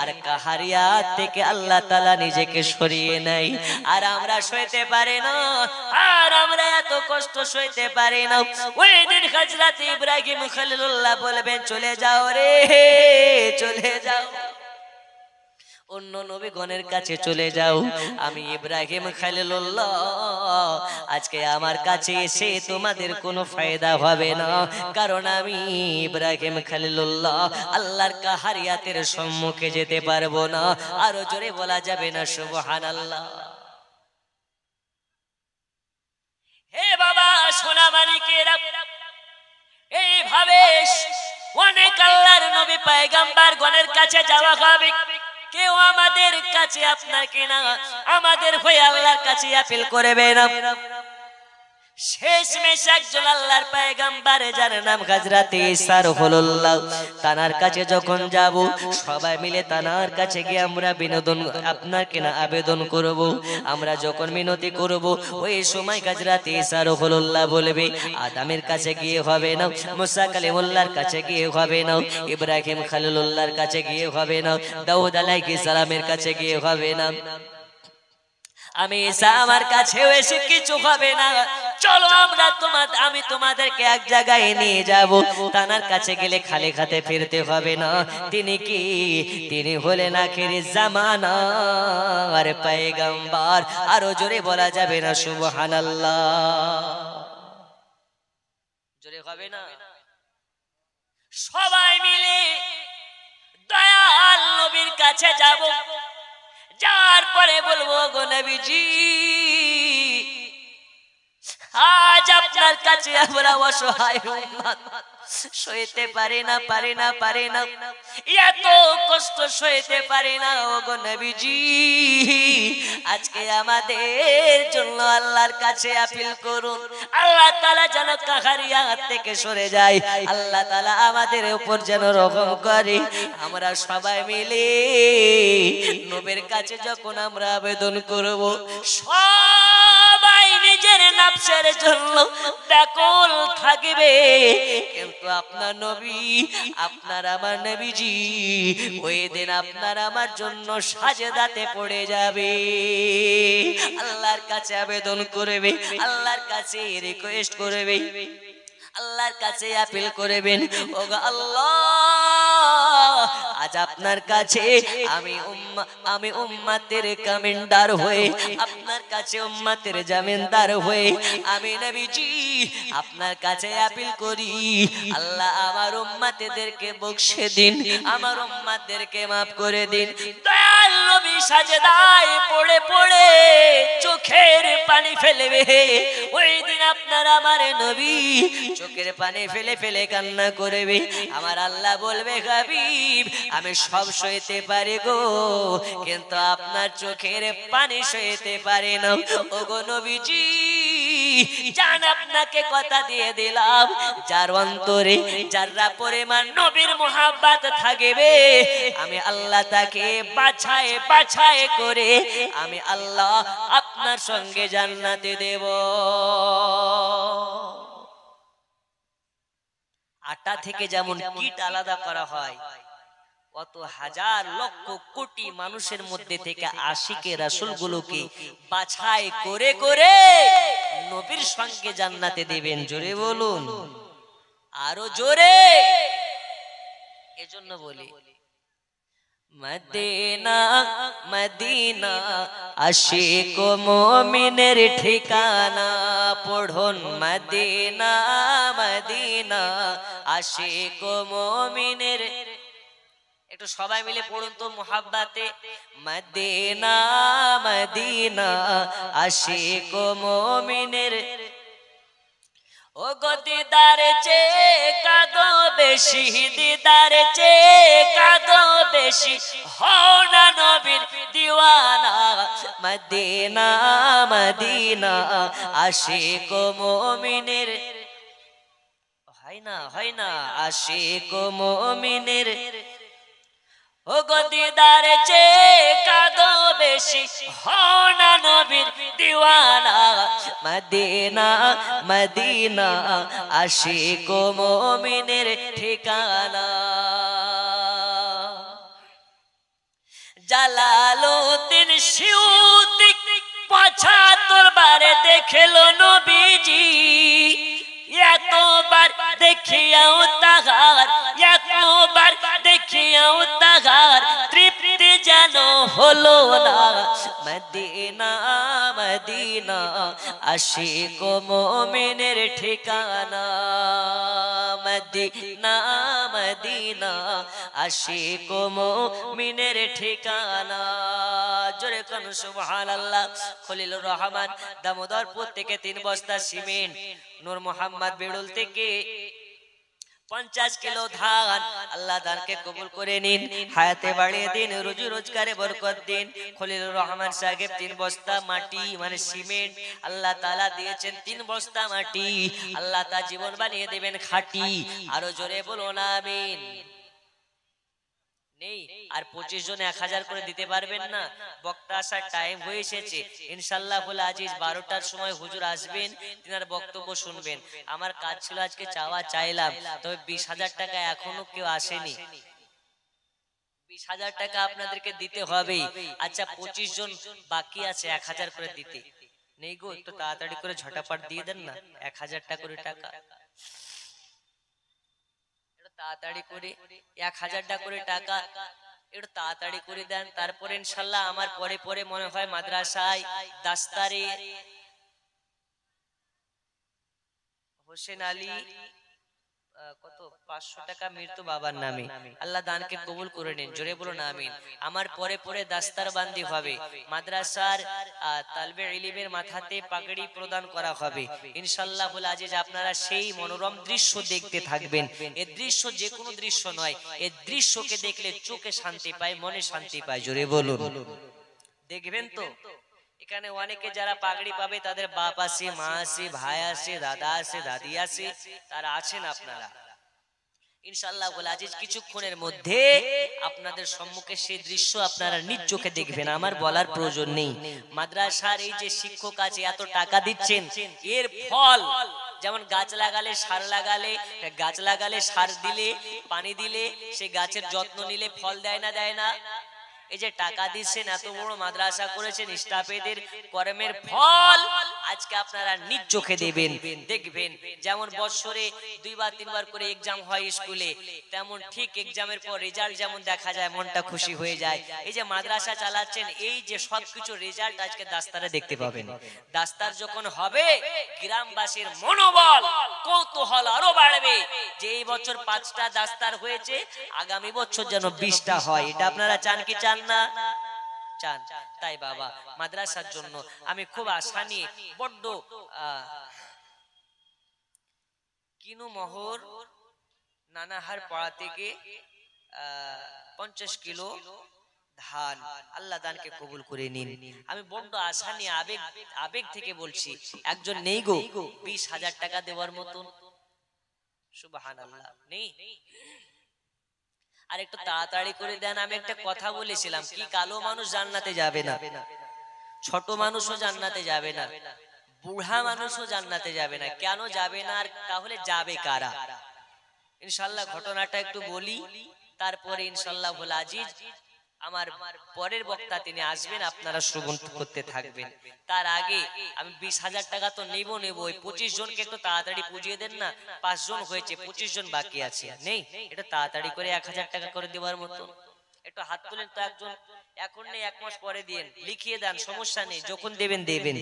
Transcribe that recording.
আর কাহারিয়াত থেকে আল্লাহ তাআলা নিজেকে সরিয়ে নেয়। আর আমরা সইতে পারি না, আর আমরা এত কষ্ট সইতে পারি না। ওই দিন হযরত ইব্রাহিম খলিলুল্লাহ বলবেন চলে যাও রে, চলে যাও, অন্য নবীগণের কাছে চলে যাও। আমি ইব্রাহিম খলিলুল্লাহ আজকে আমার কাছে এসে তোমাদের কোনো ফায়দা হবে না, কারণ আমি ইব্রাহিম খলিলুল্লাহ আল্লাহর কাহারিয়াতের সম্মুখে যেতে পারবো না। আরো জোরে বলা যাবে না সুবহানাল্লাহ? হে বাবা সোনা মানিকেরা, এইভাবে অনেক আল্লাহর নবী পয়গম্বর গণের কাছে যাওয়া হবে। কেউ আমাদের কাছে আপনাকে না, আমাদের হয়ে আল্লাহর কাছে আপিল করবে না। শেষমেশ একজন আল্লাহর পয়গম্বর যার নাম হযরত ঈসা রুহুল্লাহ, তানার কাছে যখন যাব সবাই মিলে তানার কাছে গিয়ে আমরা বিনোদন আপনাকে না আবেদন করব। আমরা যখন মিনতি করব ওই সময় হযরত ঈসা রুহুল্লাহ বলবে আদমের কাছে গিয়ে হবে না, মুসা কালিমুল্লাহর কাছে গিয়ে হবে না, ইব্রাহিম খলিলুল্লাহর কাছে গিয়ে হবে না, দাউদ আলাইহিস সালামের কাছে গিয়ে হবে না, আমি ঈসা আমার কাছেও এসে কিছু হবে না। চলো আমরা আমি তোমাদেরকে এক জায়গায় নিয়ে যাব, তানার কাছে গেলে খালি হাতে ফিরতে হবে না। তিনি কি? তিনি হলেন আখিরি জামানার পয়গম্বর। আরো জোরে বলা যাবে না সুবহানাল্লাহ? জোরে হবে না? সবাই মিলে দয়াল নবীর কাছে যাব, যার পরে বলবো গো নবীজি আজ আপনার কাছে আমরা অসহায় উম্মত, সইতে পারি না, পারি না, পারি না, এত কষ্ট সইতে পারি না। ও গো নবীজি আজকে আমাদের জন্য আল্লাহর কাছে আপিল করুন, আল্লাহ তাআলা যেন কাহারিয়াত থেকে সরে যায়, আল্লাহ তাআলা আমাদের উপর যেন রহম করে। আমরা সবাই মিলে নবীর কাছে যখন আমরা আবেদন করব, সবাই নিজের নফসের জন্য ব্যাকুল থাকবে, কিন্তু আপনার নবী, আপনার আমার নবীজি ওই দিন আপনার আমার জন্য সাজদাতে পড়ে যাবে, আল্লাহর কাছে আবেদন করবে, আল্লাহর কাছে রিকোয়েস্ট করবে, আল্লাহর কাছে আপিল করবেন। ওগো আল্লাহ আজ আপনার কাছে আমি উম্মতের কামিনদার হয়ে, আপনার কাছে উম্মতের জামিনদার হয়ে আমি নবীজি আপনার কাছে আপিল করি, আল্লাহ আমার উম্মতদেরকে বখশে দিন, আমার উম্মতদেরকে maaf করে দিন। দয়াল নবী সাজদায় পড়ে পড়ে চোখের পানি ফেলবে। ওই দিন আপনার আমার নবী চোখের পানি ফেলে ফেলে কান্না করবে। আমার আল্লাহ বলবে হাবিব আমি সব সইতে পারি গো, কিন্তু আপনার চোখের পানি সইতে পারি না। ওগো নবীজি জান আপনাকে কথা দিয়ে দিলাম, যার অন্তরে যারা পরিমাণ নবীর মুহাব্বত থাকবে আমি আল্লাহ তাকে বাছায় বাছায় করে আমি আল্লাহ আপনার সঙ্গে জান্নাতে দেব। আটা থেকে যেমন কীট আলাদা করা হয়, কত হাজার লক্ষ কোটি মানুষের মধ্যে থেকে আশিকে রাসূলগুলোকে বাছাই করে করে নবীর সঙ্গে জান্নাতে দিবেন। জোরে বলুন, আরো জোরে। এজন্য বলি মদিনা মদিনা আশিক মুমিনের ঠিকানা, পড়ুন মদিনা মদিনা আশিক মুমিনের। একটু সবাই মিলে পড়ুন তো মুহাব্বতে, মদিনা মদিনা আশিক মুমিনের। ও গো দিদার চে কাদো বেশি, দিদার চে কাদো বেশি, হও না নবীর দিওয়ানা। মদিনা মদিনা আশিক মুমিনের। হয় না, হয় না, আশিক মুমিনের। ও গো দিদার চে কাদো বেশি, হও না নবীর দিওয়ানা। মদিনা মদিনা আশিক মুমিনের ঠিকানা। জালালউদ্দিন সিউতি ৭৫ বারে দেখলো নবীজি, এতবার দেখিয়াও তাহার, এতবার দেখিয়াও তাহার তৃপ্তি যেন হলো না। মদিনা মদিনা আশিক মুমিনের ঠিকানা, মদিনা মদিনা আশিক মুমিনের ঠিকানা। জোরে কোন সুবহানাল্লাহ। খলিলুর রহমান দামোদরপুর থেকে 3 বস্তা সিমেন্ট, নূর মোহাম্মদ বেড়ুল থেকে 50 কিলো ধান। আল্লাহ দানকে কবুল করে নিন, হায়াতে বাড়িয়ে দিন, রুজি রোজগারে বরকত দিন। খলিলুর রহমান সাহেব 3 বস্তা মাটি মানে সিমেন্ট আল্লাহ তাআলা দিয়েছেন, 3 বস্তা মাটি আল্লাহ তা জীবন বানিয়ে দিবেন খাঁটি। আরো জোরে বলুন আমিন। নেই আর 25 জন 1000 করে দিতে পারবেন না? বক্তা আসার টাইম হয়ে এসেছে ইনশাআল্লাহ। বলে আজিজ 12টার সময় হুজুর আসবেন, তিনার বক্তব্য শুনবেন। আমার কাজ ছিল আজকে চাওয়া চাইলাম, তবে 20,000 টাকা এখনো কেউ আসেনি। 20,000 টাকা আপনাদেরকে দিতে হবে। আচ্ছা 25 জন বাকি আছে 1000 করে দিতে। নেই গো, একটু তাড়াতাড়ি করে ঝটাপট দিয়ে দেন না 1000 টাকা করে টাকা, তাড়াতাড়ি করে 1000 টাকা করে টাকা একটু তাড়াতাড়ি করে দেন। তারপরে ইনশাআল্লাহ আমার পরে পরে মনে হয় মাদ্রাসায় দাস্তারে হোসেন আলী কত 500 টাকা মৃত্যু বাবার নামে, আল্লাহ দানকে কবুল করে নিন। জোরে বলুন আমিন। আমার পরে পরে দাস্তার বান্দি হবে, মাদ্রাসার তালবে ইলমের মাথাতে পাগড়ি প্রদান করা হবে ইনশাআল্লাহ। বলে আজিজ আপনারা সেই মনোরম দৃশ্য দেখতে থাকবেন। এই দৃশ্য যে কোনো দৃশ্য নয়, এই দৃশ্যকে দেখলে চোখে শান্তি পায়, মনে শান্তি পায়। জোরে বলুন। দেখবেন তো এখানে অনেকে যারা পাগড়ি পাবে তাদের বাপ আছে, মা আছে, ভাই আছে, দাদা আছে, দাদি আছে, তারা আছেন আপনারা ইনশাআল্লাহ। বলে আজিজ কিছুক্ষণের মধ্যে আপনাদের সম্মুখে সেই দৃশ্য আপনারা নিজ চোখে দেখবেন, আমার বলার প্রয়োজন নেই। মাদ্রাসার এই যে শিক্ষক আছে এত টাকা দিচ্ছেন, এর ফল যেমন গাছ লাগালে সার লাগালে, গাছ লাগালে সার দিলে পানি দিলে সেই গাছের যত্ন নিলে ফল দেয় না, দেয় না? এই যে টাকা দিচ্ছেন, এত বড় মাদ্রাসা করেছেন, স্টাফেদের কর্মের ফল আজকে আপনারা নিজ চোখে দেবেন, দেখবেন। যেমন বছরে 2 বার 3 বার করে এক্সাম হয় স্কুলে, তেমন ঠিক এক্সামের পর রেজাল্ট যেমন দেখা যায় মনটা খুশি হয়ে যায়। এই যে মাদ্রাসা চালাচ্ছেন, এই যে সবকিছু রেজাল্ট আজকে দাস্তারে দেখতে পাবেন। দাস্তার যখন হবে গ্রামবাসীর মনোবল কৌতূহল আরো বাড়বে যে এই বছর 5টা দাস্তার হয়েছে, আগামী বছর যেন 20টা হয়। এটা আপনারা চান কি চান না? চান। তাই বাবা মাদ্রাসার জন্য আমি খুব আশা নিয়ে বড্ড কিনু মহর নানাহার পাড়া থেকে 50 কিলো ধান, আল্লাহ দানকে কবুল করে নিন। আমি বড্ড আশা নিয়ে আবেগ থেকে বলছি, একজন নেই গো 20,000 টাকা দেওয়ার মতন? সুবহানাল্লাহ, নেই? আর একটু তাড়াতাড়ি করে দেন। আমি একটা কথা বলেছিলাম, কি কালো মানুষ জান্নাতে যাবে না, ছোট মানুষও জান্নাতে যাবে না, বুড়া মানুষও জান্নাতে যাবে না। কেন যাবে না? আর তাহলে যাবে কারা? ইনশাআল্লাহ ঘটনাটা একটু বলি, তারপরে ইনশাআল্লাহ বল আজিজ আমার পরের বক্তা তিনি আসবেন, আপনারা শ্রবণ করতে থাকবেন। তার আগে আমি 20,000 টাকা তো নেব, ওই 25 জনকে একটু তাড়াতাড়ি বুঝিয়ে দেন না। 5 জন হয়েছে, 25 জন বাকি আছে, নেই? এটা তাড়াতাড়ি করে 1000 টাকা করে দেওয়ার মতো একটু হাত তুলেন তো। একজন এখন নেই, 1 মাস পরে দিন, লিখিয়ে দেন, সমস্যা নেই, যখন দেবেন দেবেন।